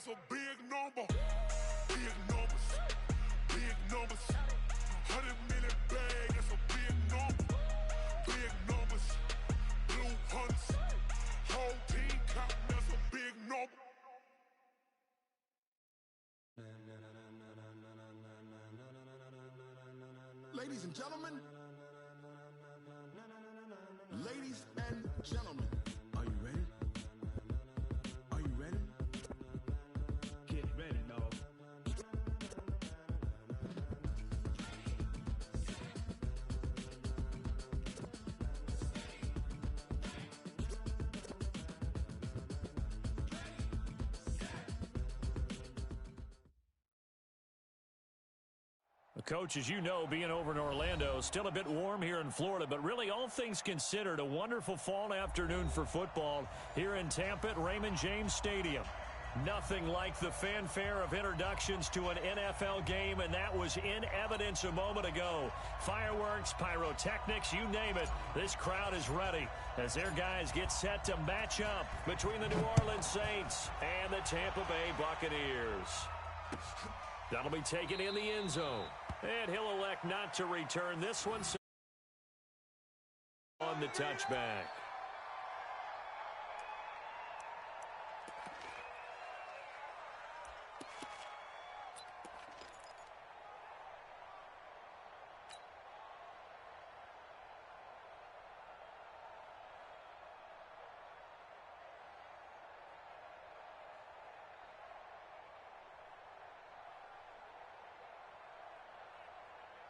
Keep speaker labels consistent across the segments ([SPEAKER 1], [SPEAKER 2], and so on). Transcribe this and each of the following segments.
[SPEAKER 1] that's a big number. Big numbers, big numbers. 100 million bag, that's a big number. Big numbers, blue hunts. Whole team counting, that's a big number.
[SPEAKER 2] Ladies and gentlemen, ladies and gentlemen, are you ready? Are you ready? Get ready, dog.
[SPEAKER 3] Coach, as you know, being over in Orlando, still a bit warm here in Florida, but really all things considered, a wonderful fall afternoon for football here in Tampa at Raymond James Stadium. Nothing like the fanfare of introductions to an NFL game, and that was in evidence a moment ago. Fireworks, pyrotechnics, you name it, this crowd is ready as their guys get set to match up between the New Orleans Saints and the Tampa Bay Buccaneers. That'll be taken in the end zone. And he'll elect not to return this one on the touchback.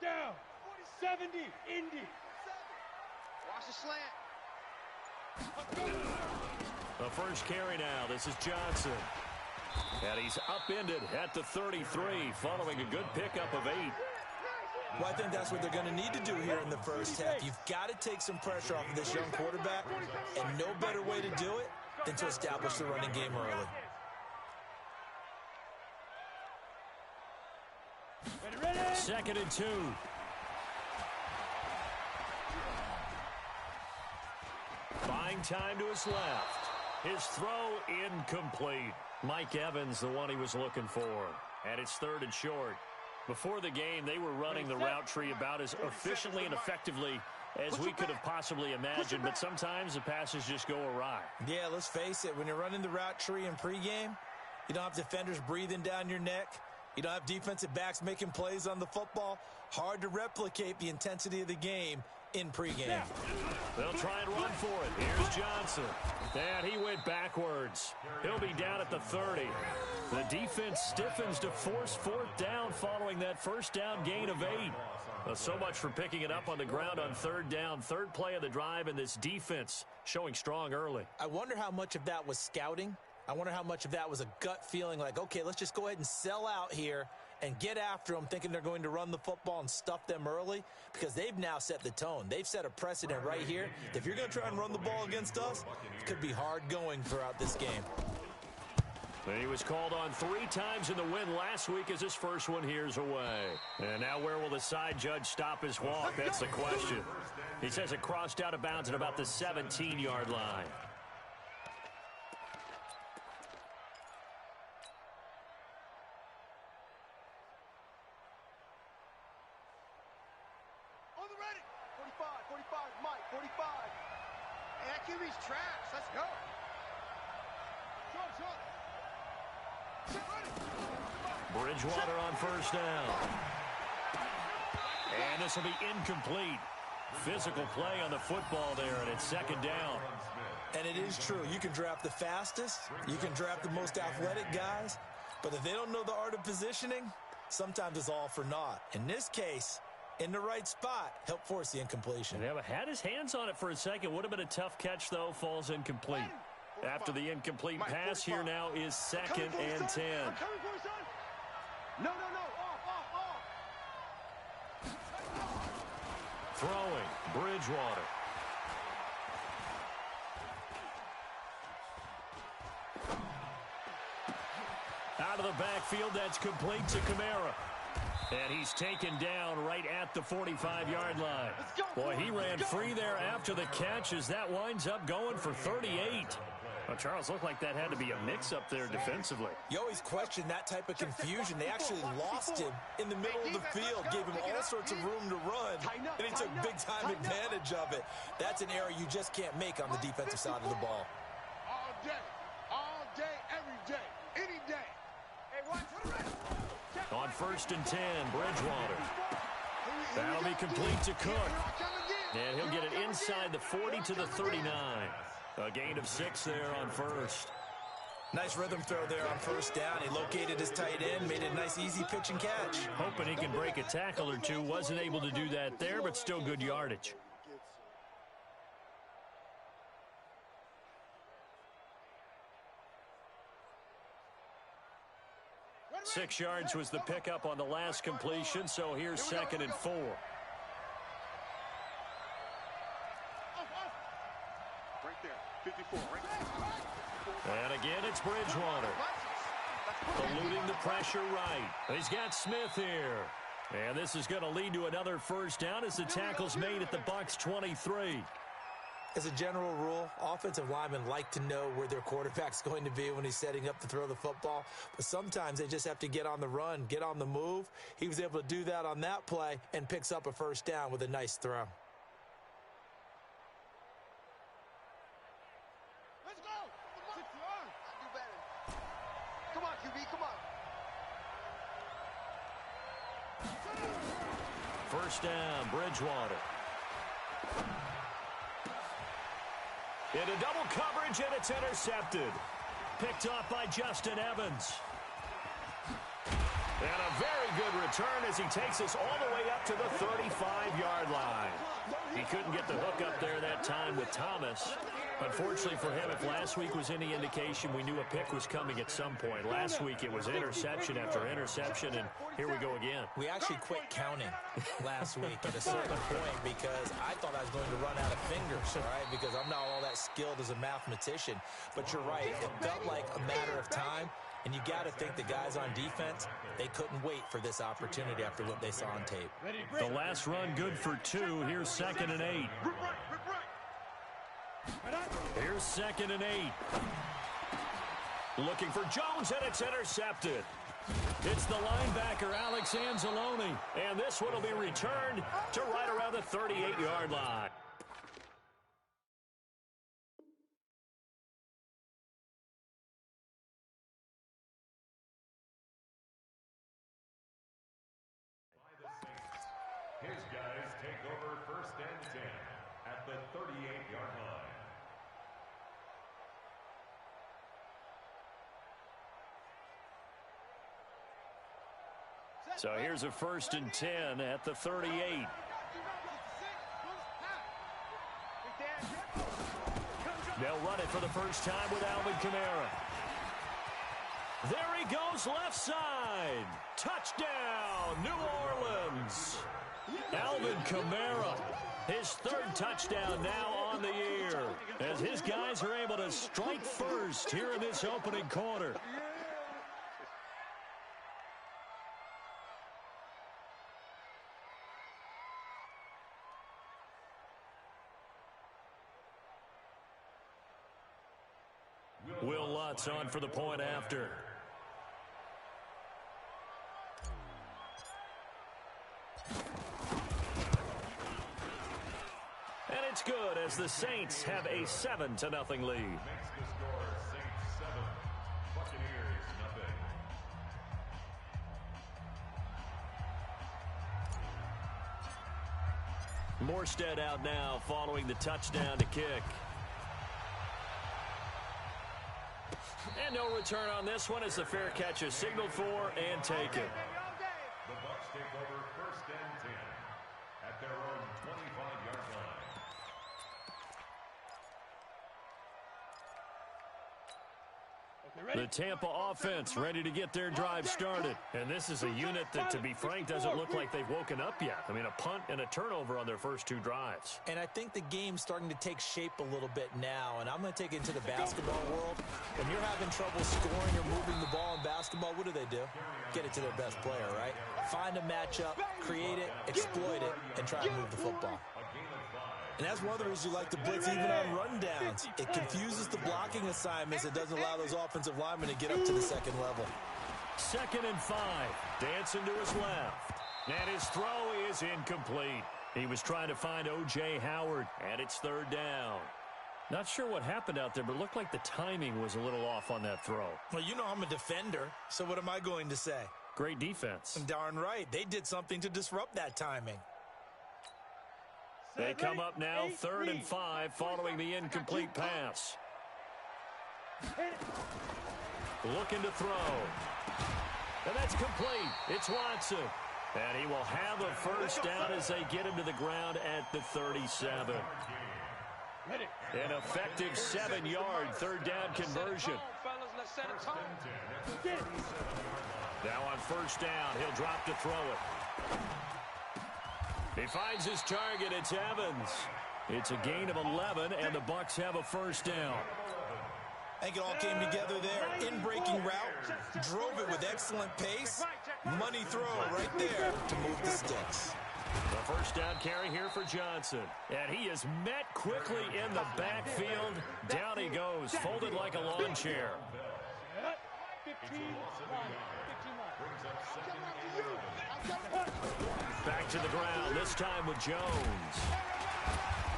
[SPEAKER 4] Down, 70, Indy.
[SPEAKER 5] Watch the slant.
[SPEAKER 3] The first carry now. This is Johnson. And he's upended at the 33 following a good pickup of 8.
[SPEAKER 6] Well, I think that's what they're going to need to do here in the first half. You've got to take some pressure off of this young quarterback, and no better way to do it than to establish the running game early.
[SPEAKER 3] Second and 2. Buying time to his left. His throw incomplete. Mike Evans, the one he was looking for. And it's third and short. Before the game, they were running the route tree about as efficiently and effectively as we could have possibly imagined, but sometimes the passes just go awry.
[SPEAKER 6] Yeah, let's face it. When you're running the route tree in pregame, you don't have defenders breathing down your neck. You don't have defensive backs making plays on the football. Hard to replicate the intensity of the game in pregame.
[SPEAKER 3] They'll try and run for it. Here's Johnson. And he went backwards. He'll be down at the 30. The defense stiffens to force fourth down following that first down gain of 8. So much for picking it up on the ground on third down. Third play of the drive, and this defense showing strong early.
[SPEAKER 6] I wonder how much of that was scouting. I wonder how much of that was a gut feeling like, okay, let's just go ahead and sell out here and get after them, thinking they're going to run the football and stuff them early, because they've now set the tone. They've set a precedent right here. If you're going to try and run the ball against us, it could be hard going throughout this game.
[SPEAKER 3] And he was called on 3 times in the win last week as his first one here's away. And now where will the side judge stop his walk? That's the question. He says it crossed out of bounds at about the 17-yard line.
[SPEAKER 5] On the ready. 45, Mike, 45. Hey, that QB's trash. Let's go. Short.
[SPEAKER 3] Bridgewater on first down. And this will be incomplete. Physical play on the football there, and it's second down.
[SPEAKER 6] And it is true. You can draft the fastest. You can draft the most athletic guys. But if they don't know the art of positioning, sometimes it's all for naught. In this case, in the right spot, help force the incompletion.
[SPEAKER 3] And had his hands on it for a second. Would have been a tough catch, though. Falls incomplete. After the incomplete pass, here now is second and 10.
[SPEAKER 5] No. Off.
[SPEAKER 3] Throwing, Bridgewater. Out of the backfield, that's complete to Kamara. And he's taken down right at the 45-yard line. Boy, he ran free there after the catch as that winds up going for 38. Well, Charles, looked like that had to be a mix-up there defensively.
[SPEAKER 6] You always question that type of confusion. They actually lost him in the middle of the field, gave him all sorts of room to run, and he took big-time advantage of it. That's an error you just can't make on the defensive side of the ball.
[SPEAKER 1] All day, every day, any day.
[SPEAKER 3] On 1st and 10, Bridgewater. That'll be complete to Cook. And he'll get it inside the 40 to the 39. A gain of 6 there on first.
[SPEAKER 6] Nice rhythm throw there on first down. He located his tight end, made it a nice, easy pitch and catch.
[SPEAKER 3] Hoping he can break a tackle or two. Wasn't able to do that there, but still good yardage. 6 yards was the pickup on the last completion, so here's 2nd and 4.
[SPEAKER 1] Right there, 54, right there.
[SPEAKER 3] And again, it's Bridgewater. Eluding the pressure right. He's got Smith here. And this is going to lead to another first down as the tackle's made at the Bucs 23.
[SPEAKER 6] As a general rule, offensive linemen like to know where their quarterback's going to be when he's setting up to throw the football. But sometimes they just have to get on the run, get on the move. He was able to do that on that play and picks up a first down with a nice throw.
[SPEAKER 5] Let's go. Do better. Come on, QB, come on.
[SPEAKER 3] First down, Bridgewater. Into double coverage, and it's intercepted. Picked off by Justin Evans. And a very good return as he takes us all the way up to the 35-yard line. He couldn't get the hook up there that time with Thomas. Unfortunately for him, if last week was any indication, we knew a pick was coming at some point. Last week it was interception after interception, and here we go again.
[SPEAKER 6] We actually quit counting last week at a certain point because I thought I was going to run out of fingers, all right, because I'm not all that skilled as a mathematician. But you're right, it felt like a matter of time, and you got to think the guys on defense, they couldn't wait for this opportunity after what they saw on tape.
[SPEAKER 3] The last run good for 2. Here's 2nd and 8. Here's 2nd and 8. Looking for Jones, and it's intercepted. It's the linebacker, Alex Anzalone. And this one will be returned to right around the 38-yard line.
[SPEAKER 7] His guys take over 1st and 10 at the 38-yard line.
[SPEAKER 3] So here's a 1st and 10 at the 38. They'll run it for the first time with Alvin Kamara. There he goes, left side. Touchdown, New Orleans. Alvin Kamara, his 3rd touchdown now on the year, as his guys are able to strike first here in this opening quarter. Will Lutz on for the point after. And it's good as the Saints have a 7-0 lead.
[SPEAKER 7] Makes the score Saints 7, Buccaneers nothing.
[SPEAKER 3] Morstead out now following the touchdown to kick. And no return on this one as the fair catch is signaled for and taken.
[SPEAKER 7] The Bucs take over 1st and 10 at their own 25-yard line.
[SPEAKER 3] The Tampa offense ready to get their drive started. And this is a unit that, to be frank, doesn't look like they've woken up yet. I mean, a punt and a turnover on their first 2 drives.
[SPEAKER 6] And I think the game's starting to take shape a little bit now. And I'm going to take it into the basketball world. When you're having trouble scoring or moving the ball in basketball, what do? Get it to their best player, right? Find a matchup, create it, exploit it, and try to move the football.
[SPEAKER 7] A gain of 5.
[SPEAKER 6] And that's one of the reasons you like to blitz even on rundowns. It confuses the blocking assignments. It doesn't allow those offensive linemen to get up to the second level.
[SPEAKER 3] 2nd and 5. Dancing to his left. And his throw is incomplete. He was trying to find O.J. Howard, and it's 3rd down. Not sure what happened out there, but it looked like the timing was a little off on that throw.
[SPEAKER 6] Well, you know I'm a defender, so what am I going to say?
[SPEAKER 3] Great defense.
[SPEAKER 6] Darn right. They did something to disrupt that timing.
[SPEAKER 3] They come up now 3rd and 5 following the incomplete pass. Looking to throw. And that's complete. It's Watson. And he will have a first down as they get him to the ground at the 37. An effective 7-yard 3rd down conversion. Now on 1st down, he'll drop to throw it. He finds his target. It's Evans. It's a gain of 11, and the Bucs have a first down.
[SPEAKER 6] I think it all came together there. In-breaking route, drove it with excellent pace. Money throw right there to move the sticks.
[SPEAKER 3] The first down carry here for Johnson. And he is met quickly in the backfield. Down he goes, folded like a lawn chair.
[SPEAKER 4] 15
[SPEAKER 3] Back to the ground, this time with Jones.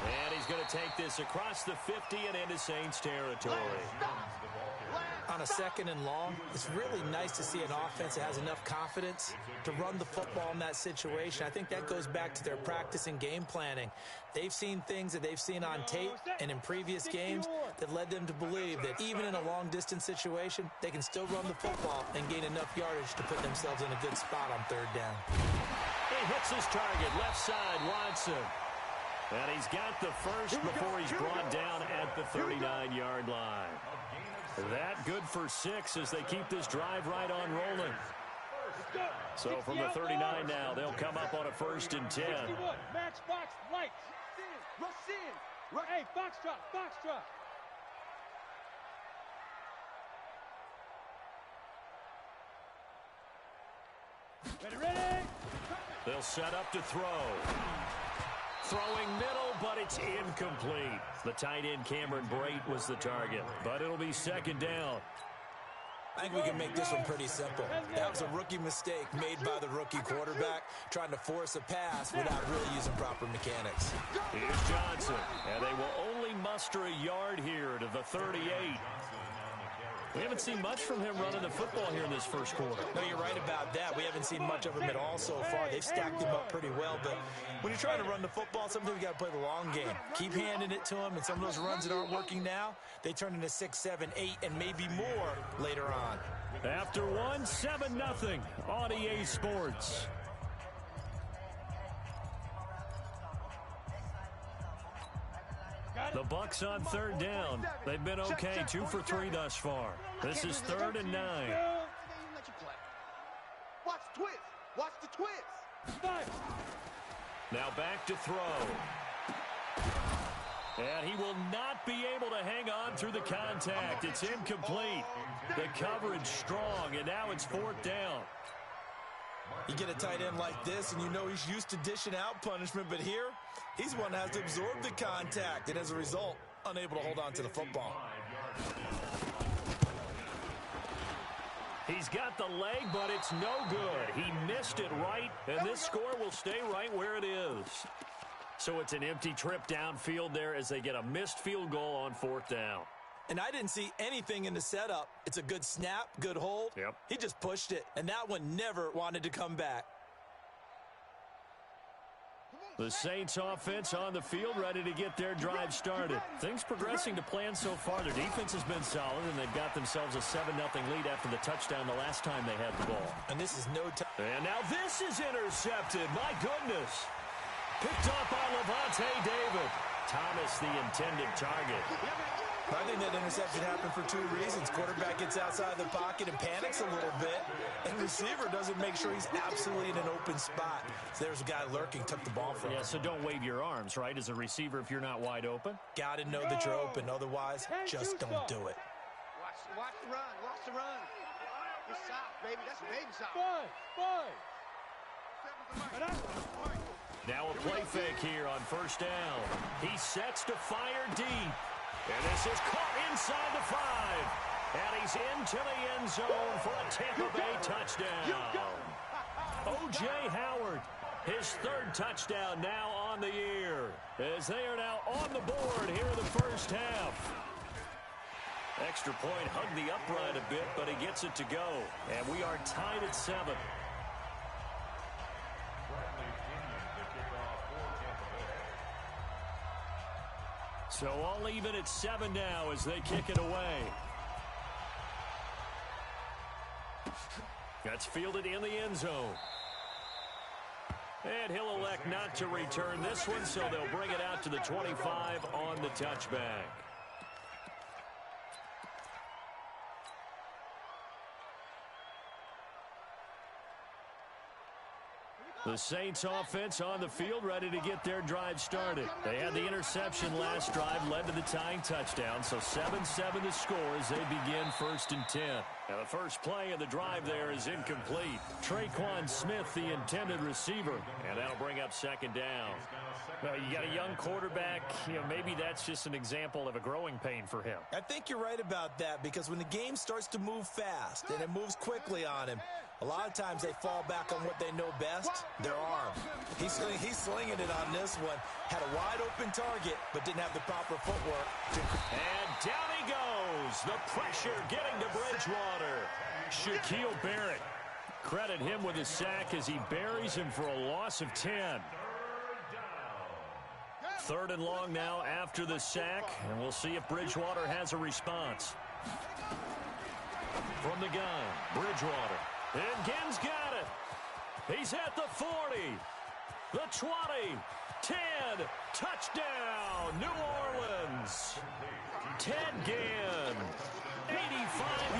[SPEAKER 3] And he's going to take this across the 50 and into Saints territory.
[SPEAKER 6] On a 2nd and long, it's really nice to see an offense that has enough confidence to run the football in that situation. I think that goes back to their practice and game planning. They've seen things that they've seen on tape and in previous games that led them to believe that even in a long-distance situation, they can still run the football and gain enough yardage to put themselves in a good spot on 3rd down.
[SPEAKER 3] He hits his target, left side, Watson. And he's got the first before he's brought down at the 39-yard line. That good for 6 as they keep this drive right on rolling. So from the 39 now, they'll come up on a 1st and 10.
[SPEAKER 4] Max box lights. Rush in. Hey, box drop, box drop. Ready.
[SPEAKER 3] They'll set up to throw. Throwing middle, but it's incomplete. The tight end, Cameron Brate, was the target, but it'll be 2nd down.
[SPEAKER 6] I think we can make this one pretty simple. That was a rookie mistake made by the rookie quarterback, trying to force a pass without really using proper mechanics.
[SPEAKER 3] Here's Johnson, and they will only muster a yard here to the 38. We haven't seen much from him running the football here in this first quarter.
[SPEAKER 6] No, you're right about that. We haven't seen much of him at all so far. They've stacked him up pretty well, but when you're trying to run the football, sometimes you got to play the long game. Keep handing it to him, and some of those runs that aren't working now, they turn into 6, 7, 8, and maybe more later on.
[SPEAKER 3] After one, 7-0 on EA Sports. The Bucs on 3rd down. They've been okay, 2 for 3 thus far. This is 3rd and 9.
[SPEAKER 5] Watch the twist. Watch the twist.
[SPEAKER 3] Now back to throw. And he will not be able to hang on through the contact. It's incomplete. The coverage strong, and now it's 4th down.
[SPEAKER 6] You get a tight end like this, and you know he's used to dishing out punishment, but here, he's one that has to absorb the contact, and as a result, unable to hold on to the football.
[SPEAKER 3] He's got the leg, but it's no good. He missed it right, and this score will stay right where it is. So it's an empty trip downfield there as they get a missed field goal on 4th down.
[SPEAKER 6] And I didn't see anything in the setup. It's a good snap, good hold.
[SPEAKER 3] Yep.
[SPEAKER 6] He just pushed it, and that one never wanted to come back.
[SPEAKER 3] The Saints offense on the field, ready to get their drive started. Things progressing to plan so far. Their defense has been solid, and they've got themselves a 7-0 lead after the touchdown the last time they had the ball.
[SPEAKER 6] And this is no time.
[SPEAKER 3] And now this is intercepted. My goodness. Picked up by Levante David. Thomas, the intended target.
[SPEAKER 6] I think that interception happened for 2 reasons. Quarterback gets outside the pocket and panics a little bit, and receiver doesn't make sure he's absolutely in an open spot. So there's a guy lurking, took the ball from him.
[SPEAKER 3] Yeah, so don't wave your arms, right, as a receiver if you're not wide open?
[SPEAKER 6] Got to know that you're open. Otherwise, just don't do it.
[SPEAKER 5] Watch the run. Watch the run. It's soft, baby. That's a baby soft.
[SPEAKER 4] Five.
[SPEAKER 3] Now a play fake here on first down. He sets to fire deep. And this is caught inside the 5. And he's into the end zone for a Tampa Bay touchdown. O.J. Howard, his 3rd touchdown now on the year, as they are now on the board here in the first half. Extra point hugged the upright a bit, but he gets it to go. And we are tied at 7. So all even at 7 now as they kick it away. That's fielded in the end zone. And he'll elect not to return this one, so they'll bring it out to the 25 on the touchback. The Saints offense on the field, ready to get their drive started. They had the interception last drive, led to the tying touchdown, so 7-7 the score as they begin 1st and 10. Now the first play of the drive there is incomplete. Traquan Smith, the intended receiver, and that'll bring up 2nd down. Well, you got a young quarterback, maybe that's just an example of a growing pain for him.
[SPEAKER 6] I think you're right about that, because when the game starts to move fast and it moves quickly on him, a lot of times they fall back on what they know best, their arm. He's slinging it on this one. Had a wide open target, but didn't have the proper footwork.
[SPEAKER 3] And down he goes. The pressure getting to Bridgewater. Shaquille Barrett. Credit him with a sack as he buries him for a loss of 10. 3rd and long now after the sack, and we'll see if Bridgewater has a response. From the gun, Bridgewater. And Ginn's got it. He's at the 40, the 20, 10, touchdown, New Orleans. Ted Ginn, 85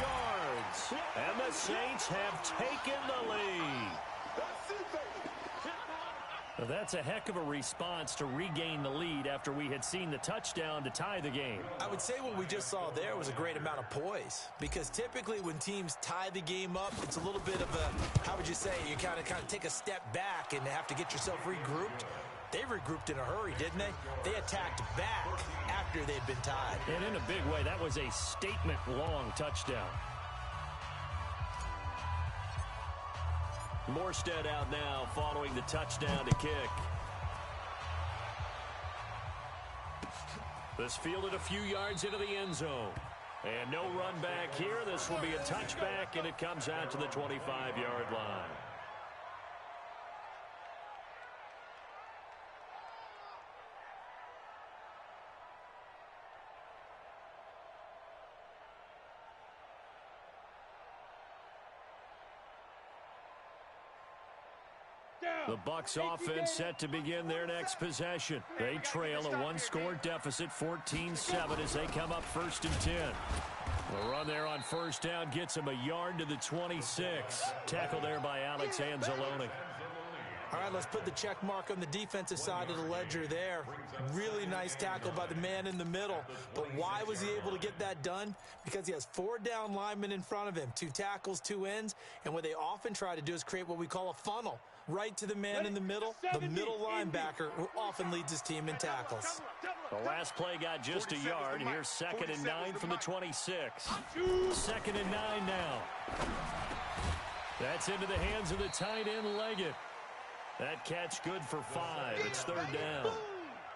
[SPEAKER 3] yards. And the Saints have taken the lead. Well, that's a heck of a response to regain the lead after we had seen the touchdown to tie the game.
[SPEAKER 6] I would say what we just saw there was a great amount of poise, because typically when teams tie the game up, it's a little bit of a, how would you say, you kind of take a step back and have to get yourself regrouped. They regrouped in a hurry, didn't they? They attacked back after they'd been tied.
[SPEAKER 3] And in a big way, that was a statement-long touchdown. Morstead out now following the touchdown to kick. This fielded a few yards into the end zone. And no run back here. This will be a touchback, and it comes out to the 25-yard line. The Bucs offense set to begin their next possession. They trail a 1-score deficit, 14-7, as they come up 1st and 10. The run there on first down gets him a yard to the 26. Tackle there by Alex Anzalone.
[SPEAKER 6] All right, let's put the check mark on the defensive side of the ledger there. Really nice tackle by the man in the middle. But why was he able to get that done? Because he has 4 down linemen in front of him, 2 tackles, 2 ends. And what they often try to do is create what we call a funnel. Right to the man in the middle linebacker, who often leads his team in tackles.
[SPEAKER 3] The last play got just a yard. Here's 2nd and 9 from the 26. 2nd and 9 now. That's into the hands of the tight end, Leggett. That catch good for 5. It's 3rd down.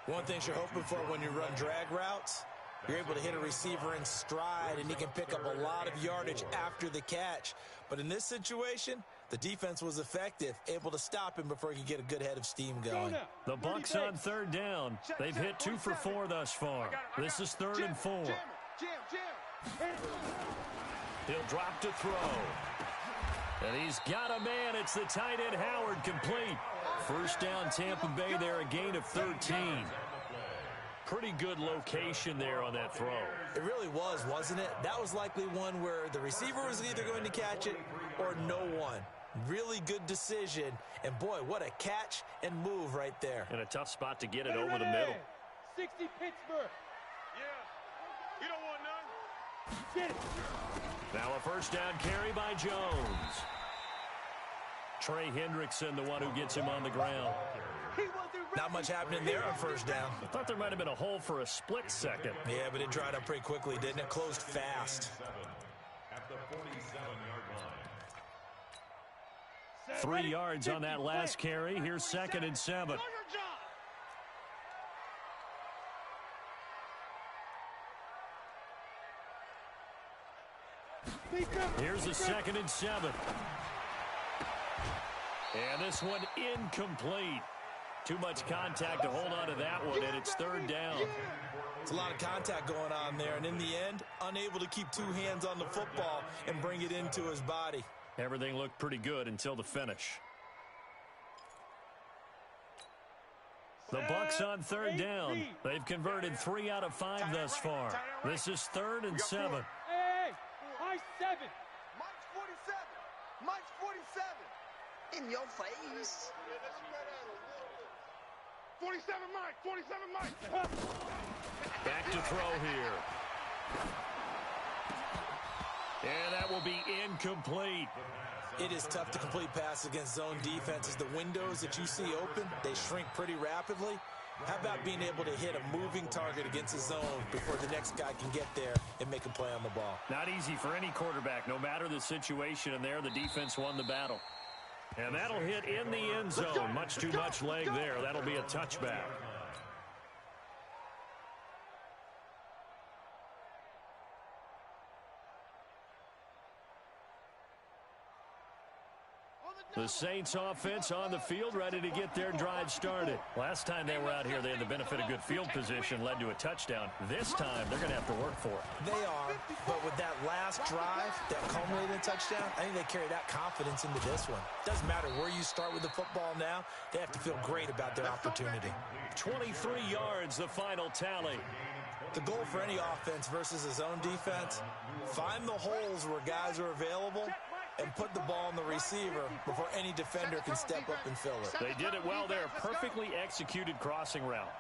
[SPEAKER 6] One thing you're hoping for when you run drag routes, you're able to hit a receiver in stride, and he can pick up a lot of yardage after the catch. But in this situation, the defense was effective, able to stop him before he could get a good head of steam going.
[SPEAKER 3] The Bucs on 3rd down. They've hit 2 for 4 thus far. This is 3rd and 4. He'll drop to throw. And he's got a man. It's the tight end, Howard, complete. First down, Tampa Bay there, a gain of 13. Pretty good location there on that throw.
[SPEAKER 6] It really was, wasn't it? That was likely one where the receiver was either going to catch it or no one. Really good decision. And, boy, what a catch and move right there.
[SPEAKER 3] And a tough spot to get it over the middle.
[SPEAKER 4] 60 Pittsburgh.
[SPEAKER 1] Yeah. You don't want none.
[SPEAKER 4] Get it.
[SPEAKER 3] Now a first down carry by Jones. Trey Hendrickson, the one who gets him on the ground.
[SPEAKER 6] Not much happening there on first down.
[SPEAKER 3] I thought there might have been a hole for a split second.
[SPEAKER 6] Yeah, but it dried up pretty quickly, didn't it? Closed fast.
[SPEAKER 7] At the 47-yard line.
[SPEAKER 3] 3 yards on that last carry. Here's 2nd and 7. Here's a 2nd and 7. And this one incomplete. Too much contact to hold on to that one, and it's 3rd down.
[SPEAKER 6] It's a lot of contact going on there, and in the end, unable to keep 2 hands on the football and bring it into his body.
[SPEAKER 3] Everything looked pretty good until the finish. The Bucs on 3rd down. They've converted 3 out of 5 thus far. This is 3rd and 7.
[SPEAKER 4] Hey, high 7.
[SPEAKER 5] Mike's 47. Mike's 47. In your face.
[SPEAKER 1] 47 Mike, 47 Mike.
[SPEAKER 3] Back to throw here. And that will be incomplete.
[SPEAKER 6] It is tough to complete passes against zone defenses. The windows that you see open, they shrink pretty rapidly. How about being able to hit a moving target against a zone before the next guy can get there and make a play on the ball?
[SPEAKER 3] Not easy for any quarterback. No matter the situation in there, the defense won the battle. And that'll hit in the end zone. Much too much leg there. That'll be a touchback. The Saints offense on the field, ready to get their drive started. Last time they were out here, they had the benefit of good field position, led to a touchdown. This time, they're going to have to work for it.
[SPEAKER 6] They are, but with that last drive that culminated in a touchdown, I think they carry that confidence into this one. Doesn't matter where you start with the football now, they have to feel great about their opportunity.
[SPEAKER 3] 23 yards, the final tally.
[SPEAKER 6] The goal for any offense versus a zone defense, find the holes where guys are available and put the ball on the receiver before any defender can step up and fill it.
[SPEAKER 3] They did it well there. Perfectly executed crossing route.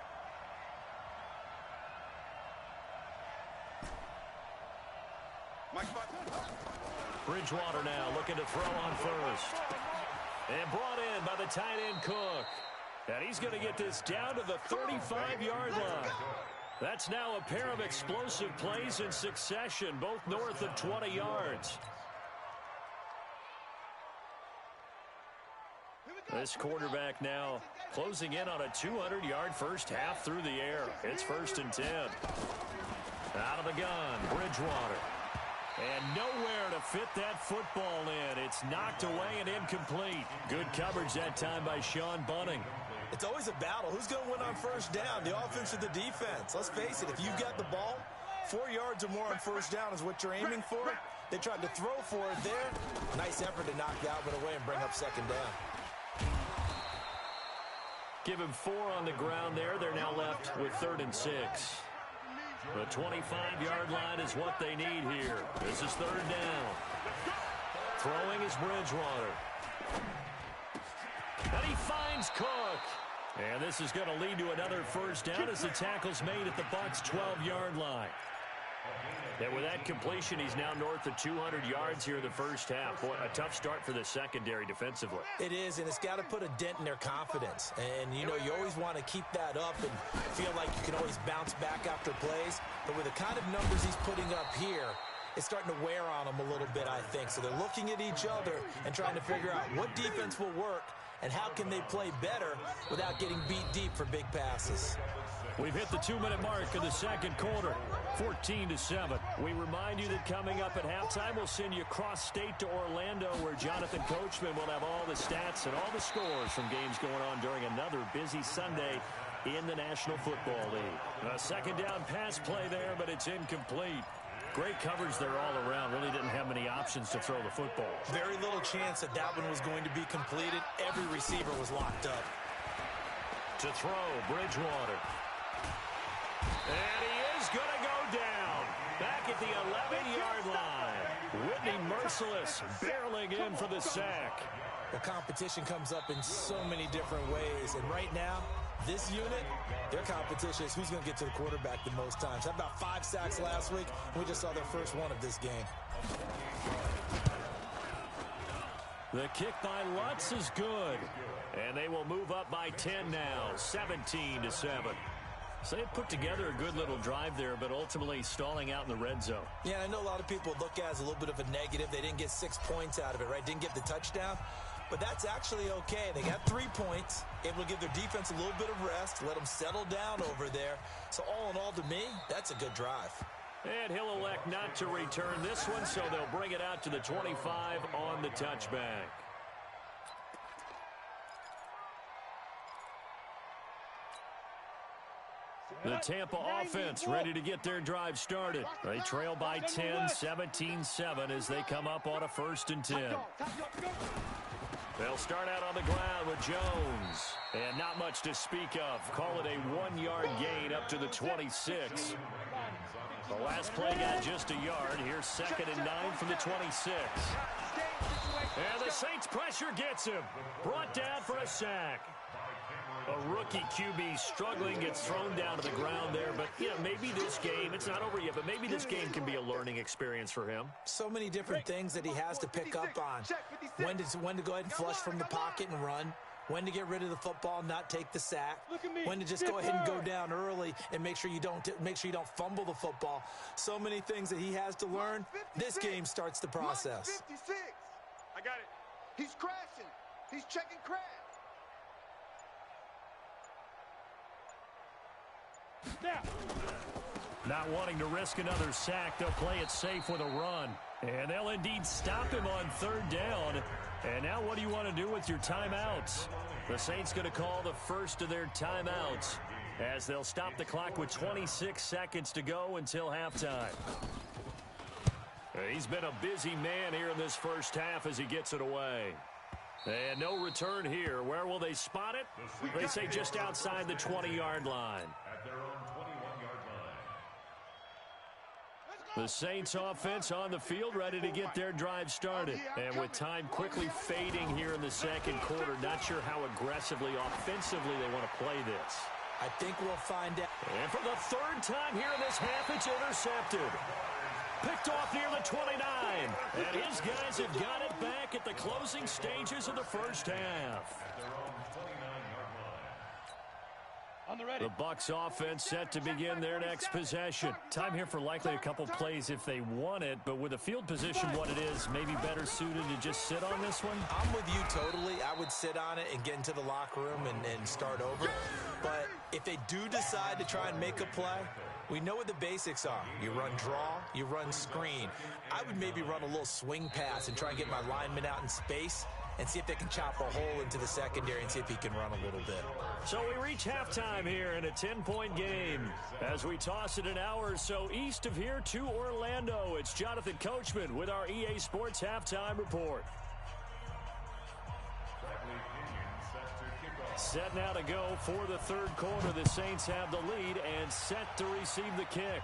[SPEAKER 3] Bridgewater now looking to throw on first. And brought in by the tight end Cook. And he's going to get this down to the 35-yard line. That's now a pair of explosive plays in succession, both north of 20 yards. This quarterback now closing in on a 200-yard first half through the air. It's 1st and 10. Out of the gun, Bridgewater. And nowhere to fit that football in. It's knocked away and incomplete. Good coverage that time by Sean Bunting.
[SPEAKER 6] It's always a battle. Who's going to win on first down, the offense or the defense? Let's face it, if you've got the ball, 4 yards or more on first down is what you're aiming for. They tried to throw for it there. Nice effort to knock Galvin away and bring up 2nd down.
[SPEAKER 3] Give him 4 on the ground there. They're now left with 3rd and 6. The 25-yard line is what they need here. This is 3rd down. Throwing is Bridgewater. And he finds Cook. And this is going to lead to another first down as the tackle's made at the Bucs' 12-yard line. And with that completion, he's now north of 200 yards here in the first half. Boy, a tough start for the secondary defensively.
[SPEAKER 6] It is, and it's got to put a dent in their confidence. And, you know, you always want to keep that up and feel like you can always bounce back after plays. But with the kind of numbers he's putting up here, it's starting to wear on them a little bit, I think. So they're looking at each other and trying to figure out what defense will work and how can they play better without getting beat deep for big passes.
[SPEAKER 3] We've hit the 2-minute mark of the second quarter, 14-7. We remind you that coming up at halftime, we'll send you cross-state to Orlando, where Jonathan Coachman will have all the stats and all the scores from games going on during another busy Sunday in the National Football League. A 2nd down pass play there, but it's incomplete. Great coverage there all around. Really didn't have many options to throw the football.
[SPEAKER 6] Very little chance that that one was going to be completed. Every receiver was locked up.
[SPEAKER 3] To throw, Bridgewater. And he is going to go down. Back at the 11-yard line. Whitney Merciless barreling in for the sack.
[SPEAKER 6] The competition comes up in so many different ways. And right now, this unit, their competition is who's going to get to the quarterback the most times. Had about 5 sacks last week, and we just saw their first one of this game.
[SPEAKER 3] The kick by Lutz is good. And they will move up by 10 now, 17-7. So they put together a good little drive there, but ultimately stalling out in the red zone.
[SPEAKER 6] Yeah, I know a lot of people look at it as a little bit of a negative. They didn't get 6 points out of it, right? Didn't get the touchdown. But that's actually okay. They got 3 points, able to give their defense a little bit of rest, let them settle down over there. So all in all, to me, that's a good drive.
[SPEAKER 3] And he'll elect not to return this one, so they'll bring it out to the 25 on the touchback. The Tampa offense ready to get their drive started. They trail by 10, 17-7 as they come up on a 1st and 10. They'll start out on the ground with Jones. And not much to speak of. Call it a 1-yard gain up to the 26. The last play got just a yard. Here's 2nd and 9 from the 26. And the Saints pressure gets him. Brought down for a sack. A rookie QB struggling, gets thrown down to the ground there. But, you know, maybe this game, it's not over yet, but maybe this game can be a learning experience for him.
[SPEAKER 6] So many different things that he has to pick up on. When to go ahead and flush from the pocket and run. When to get rid of the football, not take the sack. When to just go ahead and go down early and make sure you don't fumble the football. So many things that he has to learn. This game starts the process.
[SPEAKER 5] 56. I got it. He's crashing. He's checking crash.
[SPEAKER 3] Not wanting to risk another sack, they'll play it safe with a run. And they'll indeed stop him on 3rd down. And now what do you want to do with your timeouts? The Saints going to call the first of their timeouts as they'll stop the clock with 26 seconds to go until halftime. He's been a busy man here in this first half as he gets it away. And no return here. Where will they spot it? They say just outside the 20-yard line.
[SPEAKER 7] At their own 21-yard line.
[SPEAKER 3] The Saints offense on the field, ready to get their drive started. And with time quickly fading here in the 2nd quarter, not sure how aggressively, offensively they want to play this.
[SPEAKER 6] I think we'll find out.
[SPEAKER 3] And for the 3rd time here in this half, it's intercepted. Picked off near the 29. And his guys have got it back at the closing stages of the first half. The Bucs offense set to begin their next possession. Time here for likely a couple plays if they want it, but with the field position what it is, maybe better suited to just sit on this one?
[SPEAKER 6] I'm with you totally. I would sit on it and get into the locker room and start over. But if they do decide to try and make a play, we know what the basics are. You run draw, you run screen. I would maybe run a little swing pass and try and get my lineman out in space and see if they can chop a hole into the secondary and see if he can run a little bit.
[SPEAKER 3] So we reach halftime here in a 10-point game. As we toss it an hour or so east of here to Orlando, it's Jonathan Coachman with our EA Sports Halftime Report. Set now to go for the 3rd quarter. The Saints have the lead and set to receive the kick.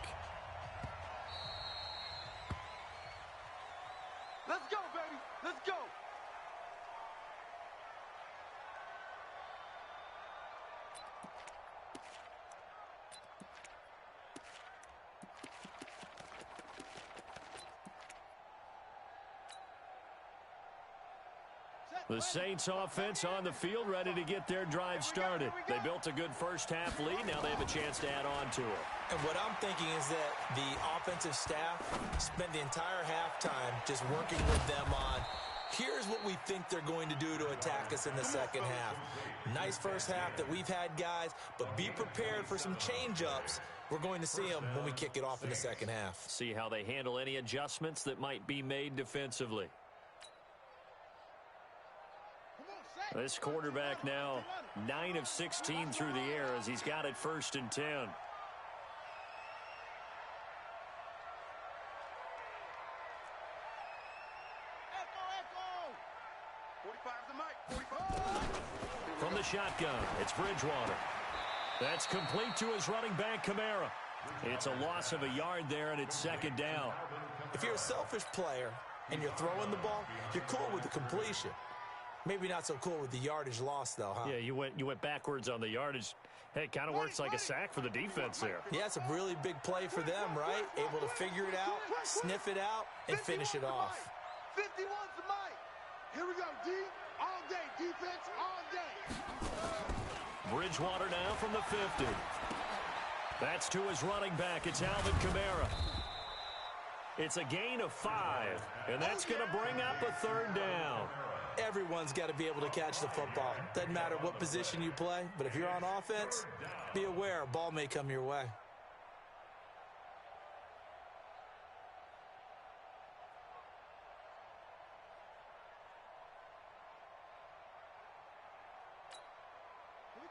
[SPEAKER 5] Let's go, baby. Let's go.
[SPEAKER 3] The Saints offense on the field, ready to get their drive started. They built a good first half lead. Now they have a chance to add on to it.
[SPEAKER 6] And what I'm thinking is that the offensive staff spent the entire halftime just working with them on, here's what we think they're going to do to attack us in the second half. Nice first half that we've had, guys, but be prepared for some change-ups. We're going to see them when we kick it off in the second half.
[SPEAKER 3] See how they handle any adjustments that might be made defensively. This quarterback now 9 of 16 through the air as he's got it 1st and 10.
[SPEAKER 5] 45's the mic. 45.
[SPEAKER 3] From the shotgun, it's Bridgewater. That's complete to his running back, Kamara. It's a loss of a yard there, and it's 2nd down.
[SPEAKER 6] If you're a selfish player and you're throwing the ball, you're cool with the completion. Maybe not so cool with the yardage loss, though, huh?
[SPEAKER 3] Yeah, you went backwards on the yardage. Hey, it kind of works like a sack for the defense there.
[SPEAKER 6] Yeah, it's a really big play for them, right? Able to figure it out, sniff it out, and finish it off.
[SPEAKER 5] 51's the mic. Here we go, D. All day. Defense all day.
[SPEAKER 3] Bridgewater now from the 50. That's to his running back. It's Alvin Kamara. It's a gain of 5, and that's going to bring up a 3rd down.
[SPEAKER 6] Everyone's got to be able to catch the football. Doesn't matter what position you play, but if you're on offense, be aware a ball may come your way.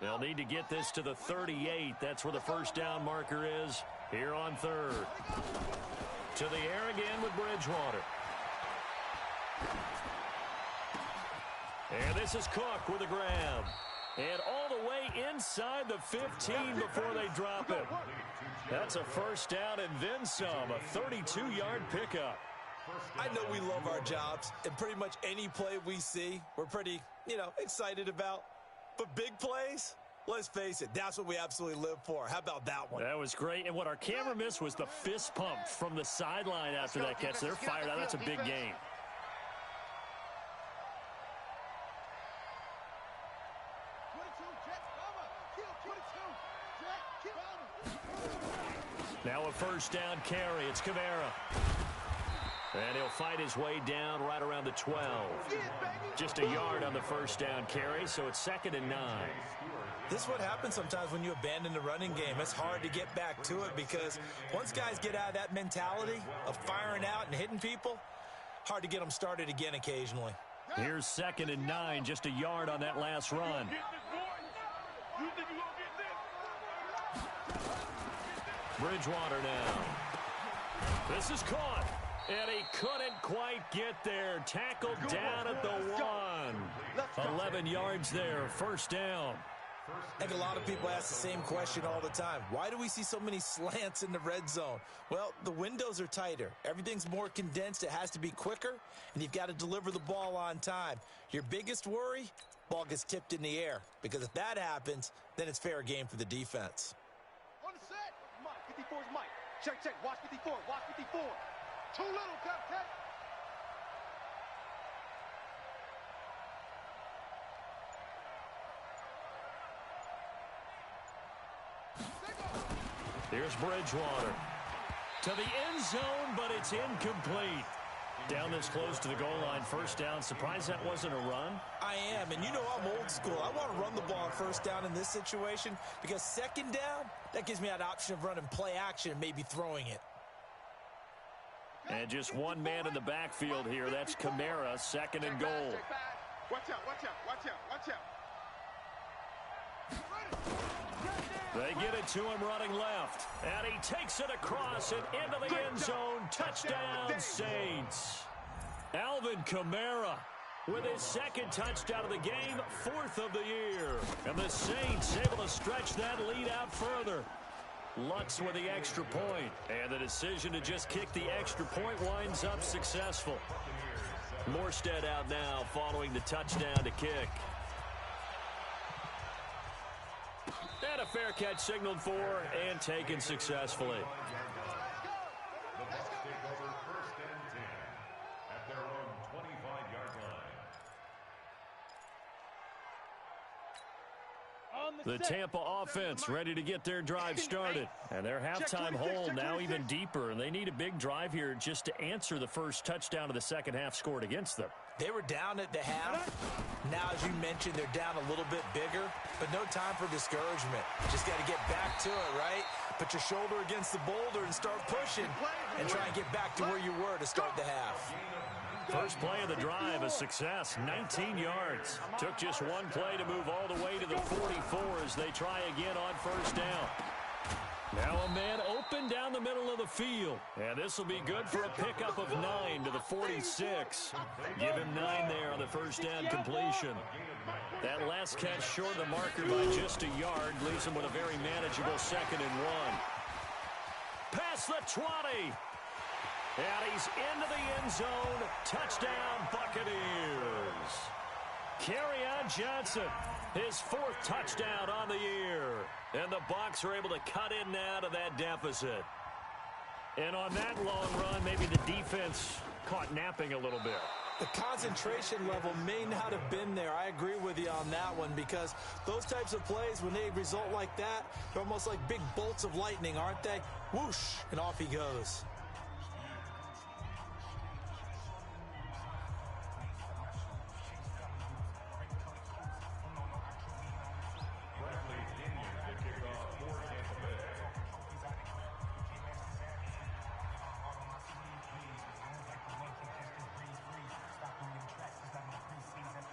[SPEAKER 3] They'll need to get this to the 38. That's where the 1st down marker is here on 3rd. To the air again with Bridgewater. And this is Cook with a grab. And all the way inside the 15 before they drop it. That's a 1st down and then some. A 32-yard pickup.
[SPEAKER 6] I know we love our jobs, and pretty much any play we see, we're pretty, excited about. But big plays, let's face it, that's what we absolutely live for. How about that one?
[SPEAKER 3] That was great. And what our camera missed was the fist pump from the sideline after that catch. They're fired out. That's a big gain. Now a 1st down carry. It's Kamara. And he'll fight his way down right around the 12. Just a yard on the 1st down carry, so it's 2nd and 9.
[SPEAKER 6] This is what happens sometimes when you abandon the running game. It's hard to get back to it because once guys get out of that mentality of firing out and hitting people, hard to get them started again occasionally.
[SPEAKER 3] Here's 2nd and 9, just a yard on that last run. Bridgewater now. This is caught. And he couldn't quite get there. Tackled down at the 1. 11 yards there. 1st down.
[SPEAKER 6] I think a lot of people ask the same question all the time. Why do we see so many slants in the red zone? Well, the windows are tighter. Everything's more condensed. It has to be quicker, and you've got to deliver the ball on time. Your biggest worry, ball gets tipped in the air, because if that happens, then it's fair game for the defense.
[SPEAKER 5] On the set. Mike, 54 is Mike. Check. Watch 54. Watch 54. Too little, Captain.
[SPEAKER 3] Here's Bridgewater. To the end zone, but it's incomplete. Down this close to the goal line, 1st down. Surprised that wasn't a run?
[SPEAKER 6] I am, and I'm old school. I want to run the ball on 1st down in this situation because 2nd down, that gives me that option of running play action and maybe throwing it.
[SPEAKER 3] And just one man in the backfield here. That's Kamara, 2nd and goal.
[SPEAKER 5] Watch out.
[SPEAKER 3] They get it to him running left. And he takes it across and into the end zone. Touchdown, Saints. Alvin Kamara with his 2nd touchdown of the game, 4th of the year. And the Saints able to stretch that lead out further. Lutz with the extra point, and the decision to just kick the extra point winds up successful. Morstead out now following the touchdown to kick. And a fair catch signaled for and taken successfully.
[SPEAKER 7] The Bucs take over 1st and 10 at their own 25-yard line.
[SPEAKER 3] The Tampa offense ready to get their drive started. And their halftime hole now even deeper. And they need a big drive here just to answer the first touchdown of the second half scored against them.
[SPEAKER 6] They were down at the half. Now, as you mentioned, they're down a little bit bigger, but no time for discouragement. Just got to get back to it, right? Put your shoulder against the boulder and start pushing and try and get back to where you were to start the half.
[SPEAKER 3] First play of the drive, a success, 19 yards. Took just one play to move all the way to the 44 as they try again on 1st down. Now a man open down the middle of the field. And this will be good for a pickup of 9 to the 46. Give him 9 there on the 1st down completion. That last catch short of the marker by just a yard leaves him with a very manageable 2nd and 1. Past the 20. And he's into the end zone. Touchdown, Buccaneers. Kerryon Johnson, his 4th touchdown on the year. And the Bucs are able to cut in now to that deficit. And on that long run, maybe the defense caught napping a little bit.
[SPEAKER 6] The concentration level may not have been there. I agree with you on that one, because those types of plays, when they result like that, they're almost like big bolts of lightning, aren't they? Whoosh, and off he goes.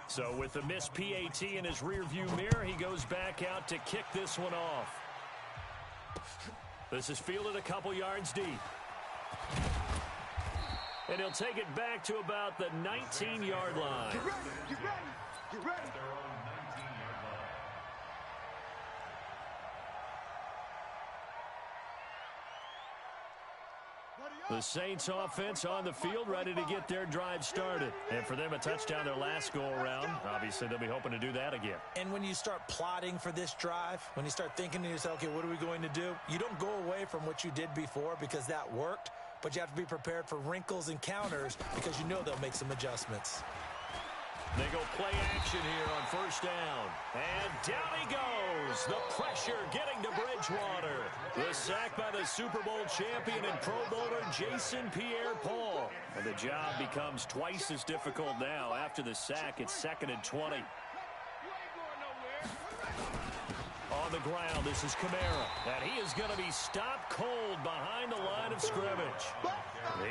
[SPEAKER 3] So with the missed PAT in his rearview mirror, he goes back out to kick this one off. This is fielded a couple yards deep. And he'll take it back to about the 19-yard line.
[SPEAKER 5] Get ready, get ready, get ready.
[SPEAKER 3] The Saints offense on the field, ready to get their drive started. And for them, a touchdown their last go-around. Obviously, they'll be hoping to do that again.
[SPEAKER 6] And when you start plotting for this drive, when you start thinking to yourself, okay, what are we going to do? You don't go away from what you did before because that worked, but you have to be prepared for wrinkles and counters because you know they'll make some adjustments.
[SPEAKER 3] They go play action here on first down. And down he goes. The pressure getting to Bridgewater. The sack by the Super Bowl champion and Pro Bowler Jason Pierre-Paul. And the job becomes twice as difficult now. After the sack, it's 2nd and 20. On the ground, this is Kamara. And he is going to be stopped cold behind the line of scrimmage.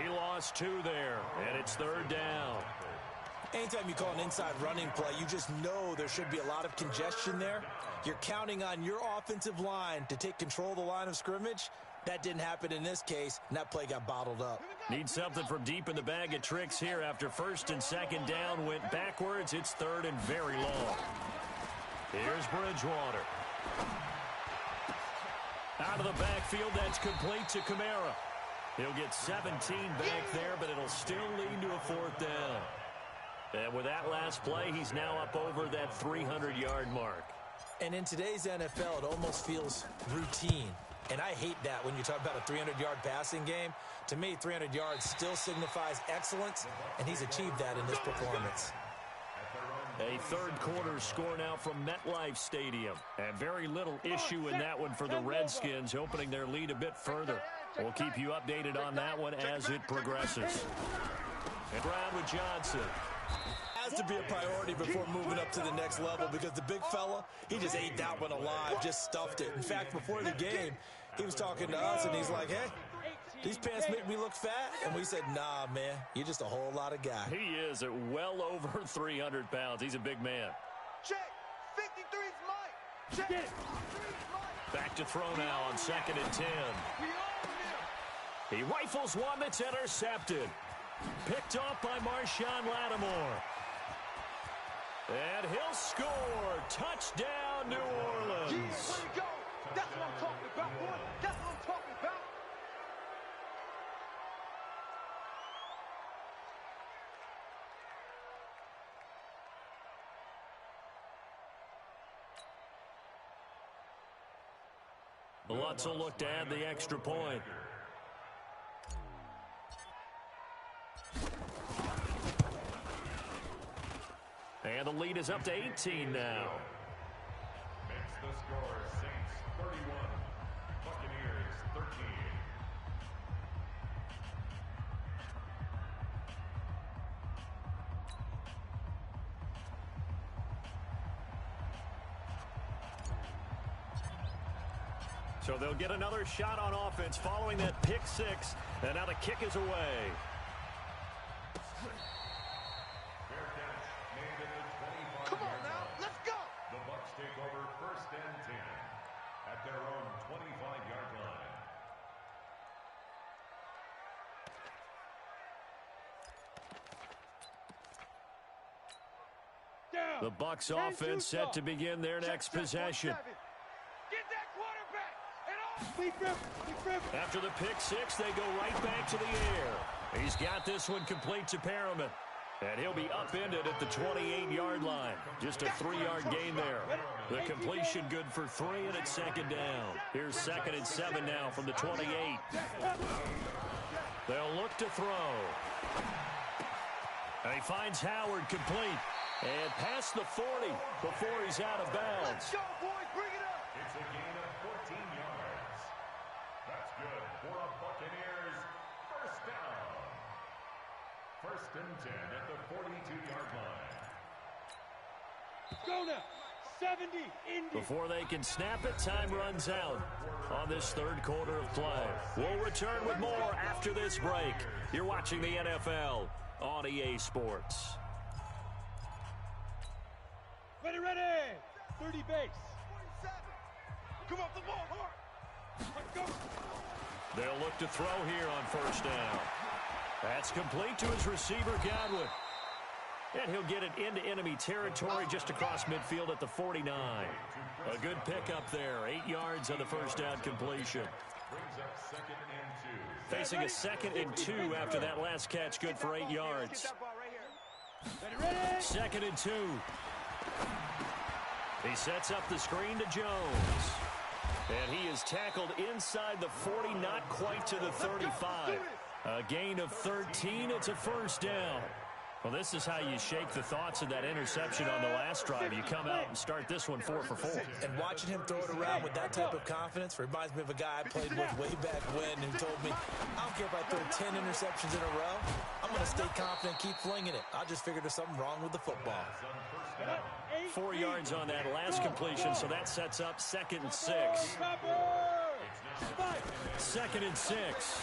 [SPEAKER 3] He lost 2 there, and it's 3rd down.
[SPEAKER 6] Anytime you call an inside running play, you just know there should be a lot of congestion there. You're counting on your offensive line to take control of the line of scrimmage. That didn't happen in this case, and that play got bottled up.
[SPEAKER 3] Need something from deep in the bag of tricks here. After 1st and 2nd down went backwards, it's 3rd and very long. Here's Bridgewater. Out of the backfield, that's complete to Kamara. He'll get 17 back there, but it'll still lead to a 4th down. And with that last play, he's now up over that 300-yard mark.
[SPEAKER 6] And in today's NFL, it almost feels routine. And I hate that when you talk about a 300-yard passing game. To me, 300 yards still signifies excellence, and he's achieved that in this performance.
[SPEAKER 3] A third-quarter score now from MetLife Stadium. And very little issue in that one for the Redskins, opening their lead a bit further. We'll keep you updated on that one as it progresses. And Brown with Johnson.
[SPEAKER 6] Has to be a priority before moving up to the next level, because the big fella, he just ate that one alive, just stuffed it. In fact, before the game, he was talking to us, and he's like, hey, these pants make me look fat. And we said, nah, man, you're just a whole lot of guy.
[SPEAKER 3] He is at well over 300 pounds. He's a big man.
[SPEAKER 5] Check. 53's Mike. Check. 53's Mike.
[SPEAKER 3] Back to throw now on 2nd and 10. He rifles one that's intercepted. Picked off by Marshawn Lattimore. And he'll score. Touchdown, New Orleans.
[SPEAKER 5] Yeah, way to go. That's what I'm talking about, boy. That's what I'm talking about.
[SPEAKER 3] Lutz will look to add the extra point. And the lead is up to 18 now.
[SPEAKER 7] Makes the score Saints 31, Buccaneers 13.
[SPEAKER 3] So they'll get another shot on offense following that pick 6. And now the kick is away.
[SPEAKER 5] Come on now, let's go.
[SPEAKER 7] The Bucs take over 1st and 10 at their own 25-yard line.
[SPEAKER 3] The Bucs offense set to begin their next possession.
[SPEAKER 4] Get that quarterback. And off.
[SPEAKER 3] After the pick 6, they go right back to the air. He's got this one complete to Perriman. And he'll be upended at the 28-yard line. Just a 3-yard gain there. The completion good for 3, and it's 2nd down. Here's 2nd and 7 now from the 28. They'll look to throw. And he finds Howard complete. And past the 40 before he's out of bounds.
[SPEAKER 5] Let's go, boys. Bring it up.
[SPEAKER 7] It's a gain of 14 yards. That's good for the Buccaneers. First down. First and 10 at the 42-yard line.
[SPEAKER 4] Go now. 70, Indy.
[SPEAKER 3] Before they can snap it, time runs out on this third quarter of play. We'll return with more after this break. You're watching the NFL on EA Sports.
[SPEAKER 4] Ready, ready. 30 base.
[SPEAKER 5] 27. Come off the ball hard.
[SPEAKER 4] Let's go.
[SPEAKER 3] They'll look to throw here on first down. That's complete to his receiver, Godwin. And he'll get it into enemy territory just across midfield at the 49. A good pickup there. 8 yards on the first down completion.
[SPEAKER 7] Brings up second and 2.
[SPEAKER 3] Facing a 2nd and 2 after that last catch, good for 8 yards.
[SPEAKER 5] Get that ball right here.
[SPEAKER 4] Ready, ready.
[SPEAKER 3] 2nd and 2. He sets up the screen to Jones. And he is tackled inside the 40, not quite to the 35. A gain of 13. It's a first down. Well, this is how you shake the thoughts of that interception on the last drive. You come out and start this one 4 for 4.
[SPEAKER 6] And watching him throw it around with that type of confidence reminds me of a guy I played with way back when who told me, I don't care if I throw 10 interceptions in a row. I'm going to stay confident, keep flinging it. I just figured there's something wrong with the football.
[SPEAKER 3] 4 yards on that last completion, so that sets up 2nd and 6. 2nd and 6.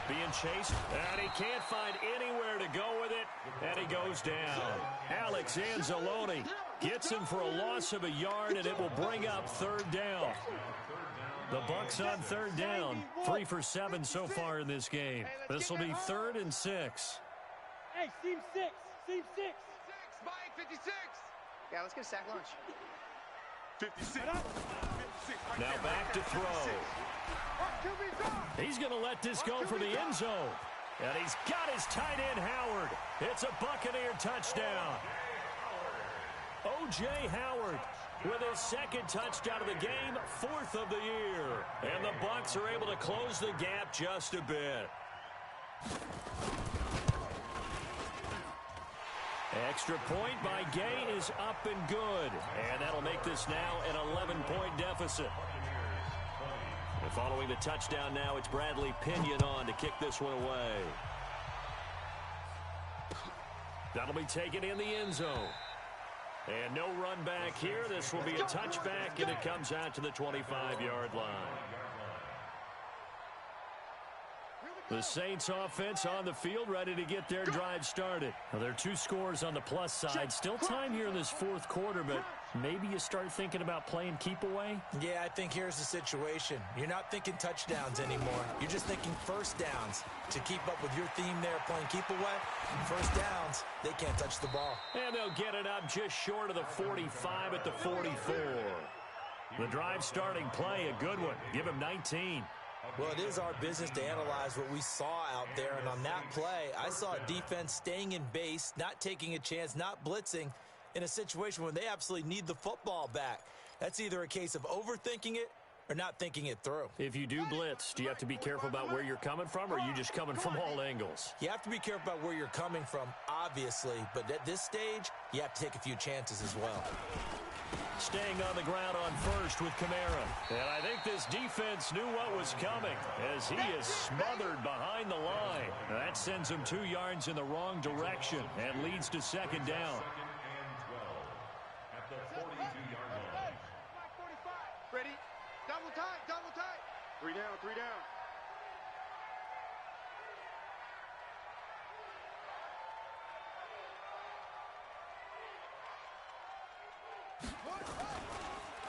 [SPEAKER 3] Being chased, and he can't find anywhere to go with it, and he goes down. Alex Anzalone gets him for a loss of a yard, and it will bring up 3rd down. The Bucs on 3rd down, 3 for 7 so far in this game. This will be 3rd and 6.
[SPEAKER 4] Hey, seam 6. Seam 6.
[SPEAKER 5] Mike, 56. Yeah, let's get a sack lunch. 56.
[SPEAKER 3] Now back to throw. He's going to let this go for the end zone. And he's got his tight end, Howard. It's a Buccaneer touchdown. O.J. Howard with his 2nd touchdown of the game, 4th of the year. And the Bucs are able to close the gap just a bit. Extra point by Gay is up and good. And that'll make this now an 11-point deficit. And following the touchdown now, it's Bradley Pinion on to kick this one away. That'll be taken in the end zone. And no run back here. This will be a touchback, and it comes out to the 25-yard line. The Saints offense on the field, ready to get their drive started. Well, there are 2 scores on the plus side. Still time here in this 4th quarter, but maybe you start thinking about playing keep away?
[SPEAKER 6] Yeah, I think here's the situation. You're not thinking touchdowns anymore. You're just thinking first downs. To keep up with your theme there, playing keep away, first downs, they can't touch the ball.
[SPEAKER 3] And they'll get it up just short of the 45 at the 44. The drive starting play, a good one. Give him 19.
[SPEAKER 6] Well, it is our business to analyze what we saw out there, and on that play, I saw a defense staying in base, not taking a chance, not blitzing, in a situation where they absolutely need the football back. That's either a case of overthinking it or not thinking it through.
[SPEAKER 3] If you do blitz, do you have to be careful about where you're coming from, or are you just coming from all angles?
[SPEAKER 6] You have to be careful about where you're coming from, obviously, but at this stage, you have to take a few chances as well.
[SPEAKER 3] Staying on the ground on first with Kamara. And I think this defense knew what was coming as he is smothered behind the line. That sends him 2 yards in the wrong direction and leads to 2nd down.
[SPEAKER 7] 2nd and 12 at the 42-yard line.
[SPEAKER 5] Ready? Double tight, double tight. 3 down, 3 down.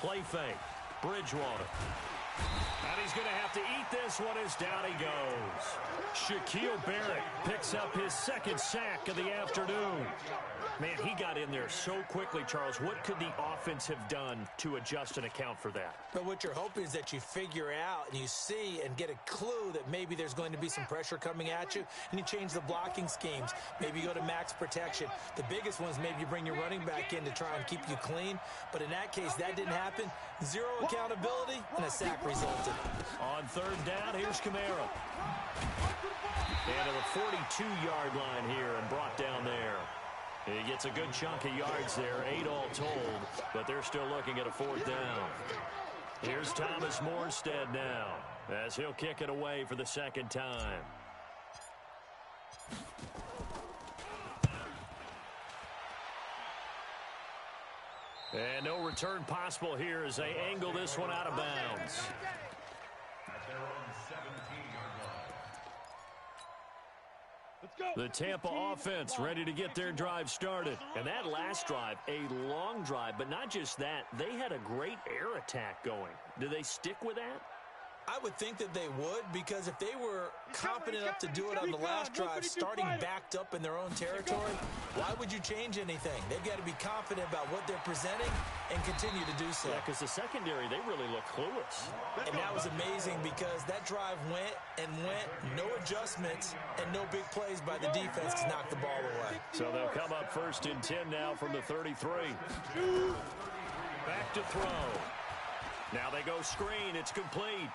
[SPEAKER 3] Play fake. Bridgewater. And he's going to have to eat this one as down he goes. Shaquille Barrett picks up his 2nd sack of the afternoon. Man, he got in there so quickly, Charles. What could the offense have done to adjust and account for that?
[SPEAKER 6] But what you're hoping is that you figure out and you see and get a clue that maybe there's going to be some pressure coming at you, and you change the blocking schemes. Maybe you go to max protection. The biggest one is maybe you bring your running back in to try and keep you clean. But in that case, that didn't happen. 0 accountability and a sack resulted.
[SPEAKER 3] On third down, here's Kamara. And to the 42-yard line here and brought down there. He gets a good chunk of yards there, 8 all told, but they're still looking at a fourth down. Here's Thomas Morstead now, as he'll kick it away for the second time. And no return possible here as they angle this one out of bounds.
[SPEAKER 7] At their own 17-yard line.
[SPEAKER 3] The Tampa offense ready to get their drive started. And that last drive, a long drive, but not just that. They had a great air attack going. Do they stick with that?
[SPEAKER 6] I would think that they would, because if they were confident enough to do it on the last drive, starting backed up in their own territory, why would you change anything? They've got to be confident about what they're presenting and continue to do so.
[SPEAKER 3] Yeah, because the secondary, they really look clueless.
[SPEAKER 6] And that was amazing because that drive went and went, no adjustments, and no big plays by the defense to knock the ball away.
[SPEAKER 3] So they'll come up 1st and 10 now from the 33. Back to throw. Now they go screen. It's complete.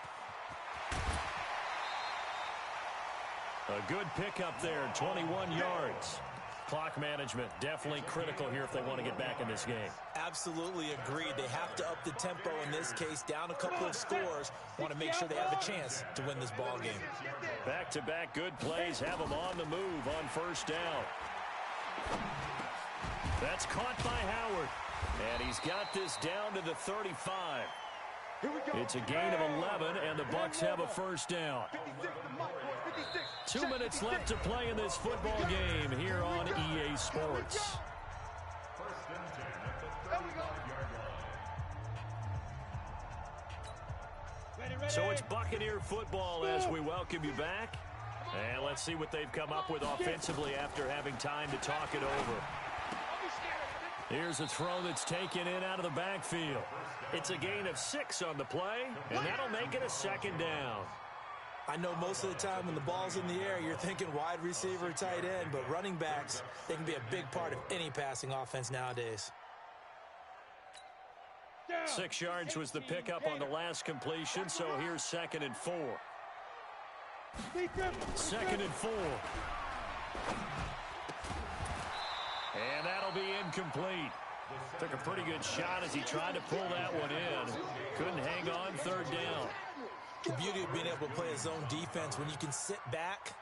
[SPEAKER 3] A good pickup there, 21 yards. Clock management definitely critical here if they want to get back in this game.
[SPEAKER 6] Absolutely agreed. They have to up the tempo in this case, down a couple of scores. Want to make sure they have a chance to win this ball game.
[SPEAKER 3] Back-to-back good plays have them on the move on first down. That's caught by Howard. And he's got this down to the 35. It's a gain of 11, and the Bucs have a first down. 2 minutes left to play in this football game here on EA Sports.
[SPEAKER 7] 1st and 10 at the 35-yard line.
[SPEAKER 3] So it's Buccaneer football as we welcome you back. And let's see what they've come up with offensively after having time to talk it over. Here's a throw that's taken in out of the backfield. It's a gain of 6 on the play, and that'll make it a second down.
[SPEAKER 6] I know most of the time when the ball's in the air, you're thinking wide receiver, tight end, but running backs, they can be a big part of any passing offense nowadays.
[SPEAKER 3] 6 yards was the pickup on the last completion, so here's 2nd and 4. 2nd and 4. And that'll be incomplete. Took a pretty good shot as he tried to pull that one in. Couldn't hang on 3rd down.
[SPEAKER 6] The beauty of being able to play a zone defense when you can sit back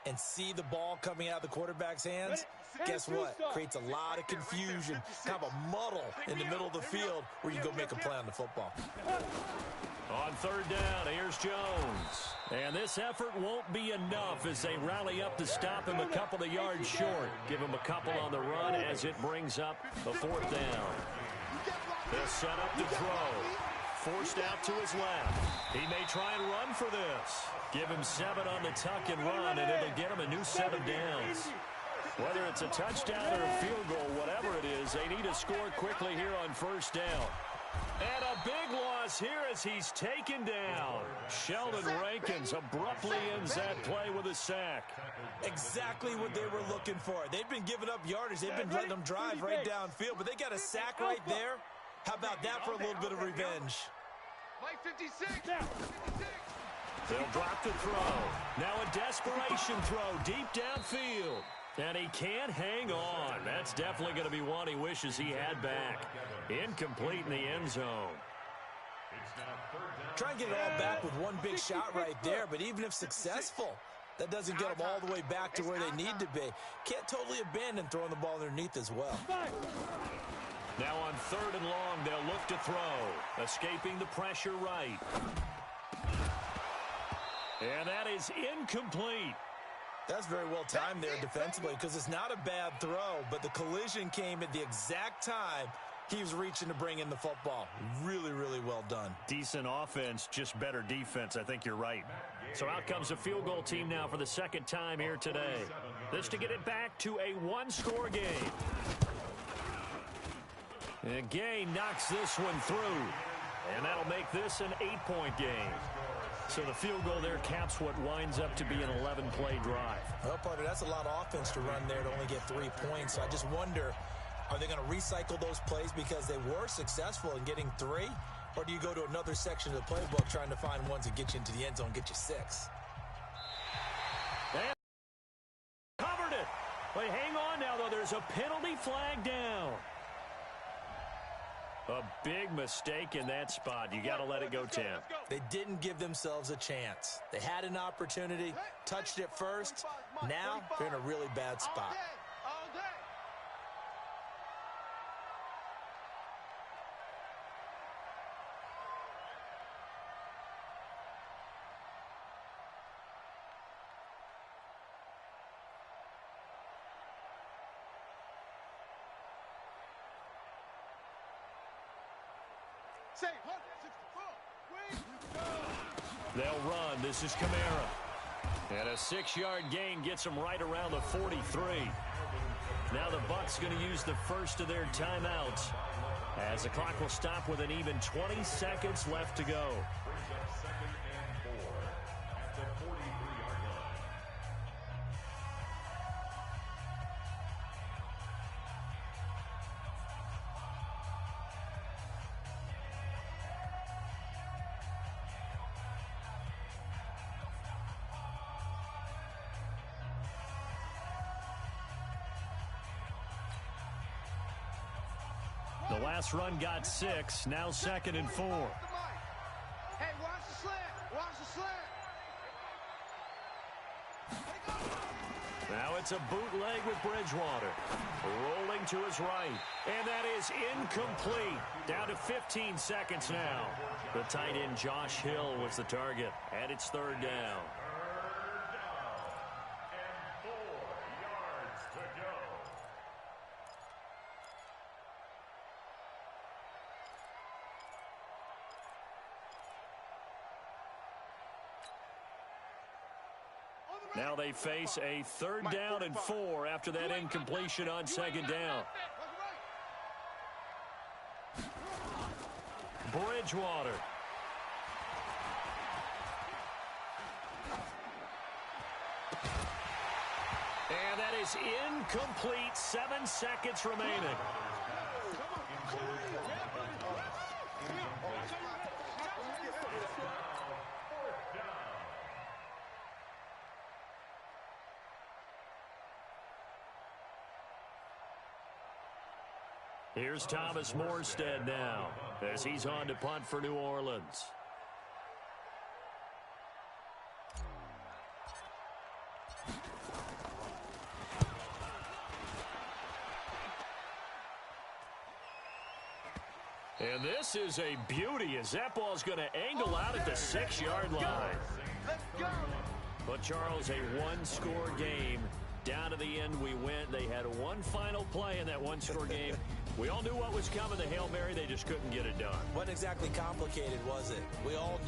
[SPEAKER 6] and see the ball coming out of the quarterback's hands, guess what? Creates a lot of confusion, kind of a muddle in the middle of the field where you go make a play on the football.
[SPEAKER 3] On 3rd down, here's Jones. And this effort won't be enough as they rally up to stop him a couple of yards short. Give him a couple on the run as it brings up the 4th down. They'll set up to throw. Forced out to his left. He may try and run for this. Give him 7 on the tuck and run, and it'll get him a new set of downs. Whether it's a touchdown or a field goal, whatever it is, they need to score quickly here on 1st down. And a big loss here as he's taken down. Sheldon Rankins abruptly ends that play with a sack.
[SPEAKER 6] Exactly what they were looking for. They've been giving up yardage. They've been letting them drive right downfield, but they got a sack right there. How about that for a little bit of revenge?
[SPEAKER 5] Mike 56.
[SPEAKER 3] They'll drop the throw. Now a desperation throw deep downfield. And he can't hang on. That's definitely going to be one he wishes he had back. Incomplete in the end zone.
[SPEAKER 6] Try and get it all back with one big shot right there, but even if successful, that doesn't get them all the way back to where they need to be. Can't totally abandon throwing the ball underneath as well.
[SPEAKER 3] Now on 3rd and long, they'll look to throw. Escaping the pressure right. And that is incomplete.
[SPEAKER 6] That's very well timed there defensively because it's not a bad throw, but the collision came at the exact time he was reaching to bring in the football. Really, really well done.
[SPEAKER 3] Decent offense, just better defense. I think you're right. So out comes a field goal team now for the 2nd time here today. This to get it back to a 1-score game. And Gay knocks this one through. And that'll make this an 8-point game. So the field goal there caps what winds up to be an 11-play drive.
[SPEAKER 6] Well, partner, that's a lot of offense to run there to only get 3 points. So I just wonder, are they going to recycle those plays because they were successful in getting 3? Or do you go to another section of the playbook trying to find ones that get you into the end zone, get you 6?
[SPEAKER 3] And covered it. But hang on now, though. There's a penalty flag down. A big mistake in that spot. You got to let it go, Tim.
[SPEAKER 6] They didn't give themselves a chance. They had an opportunity, touched it first. Now they're in a really bad spot.
[SPEAKER 5] All day. Say, 164.
[SPEAKER 3] They'll run. This is Kamara. And a 6-yard gain gets them right around the 43. Now the Bucs going to use the first of their timeouts as the clock will stop with an even 20 seconds left to go.
[SPEAKER 7] Second and 4 at the 43-yard line.
[SPEAKER 3] The last run got 6. Now 2nd and 4.
[SPEAKER 5] Hey, watch the slant. Watch the slant.
[SPEAKER 3] Now it's a bootleg with Bridgewater. Rolling to his right. And that is incomplete. Down to 15 seconds now. The tight end Josh Hill was the target. And it's 3rd down.
[SPEAKER 7] Third down and 4 yards to go.
[SPEAKER 3] Now they face a 3rd down and 4 after that incompletion on 2nd down. Bridgewater. And that is incomplete. 7 seconds remaining. Here's Thomas Morstead now as he's on to punt for New Orleans. And this is a beauty as that ball's going to angle out at the 6-yard line.
[SPEAKER 5] Let's go.
[SPEAKER 3] But, Charles, a one-score game. Down to the end we went. They had one final play in that one-score game. We all knew what was coming, the Hail Mary. They just couldn't get it done.
[SPEAKER 6] Wasn't exactly complicated, was it? We all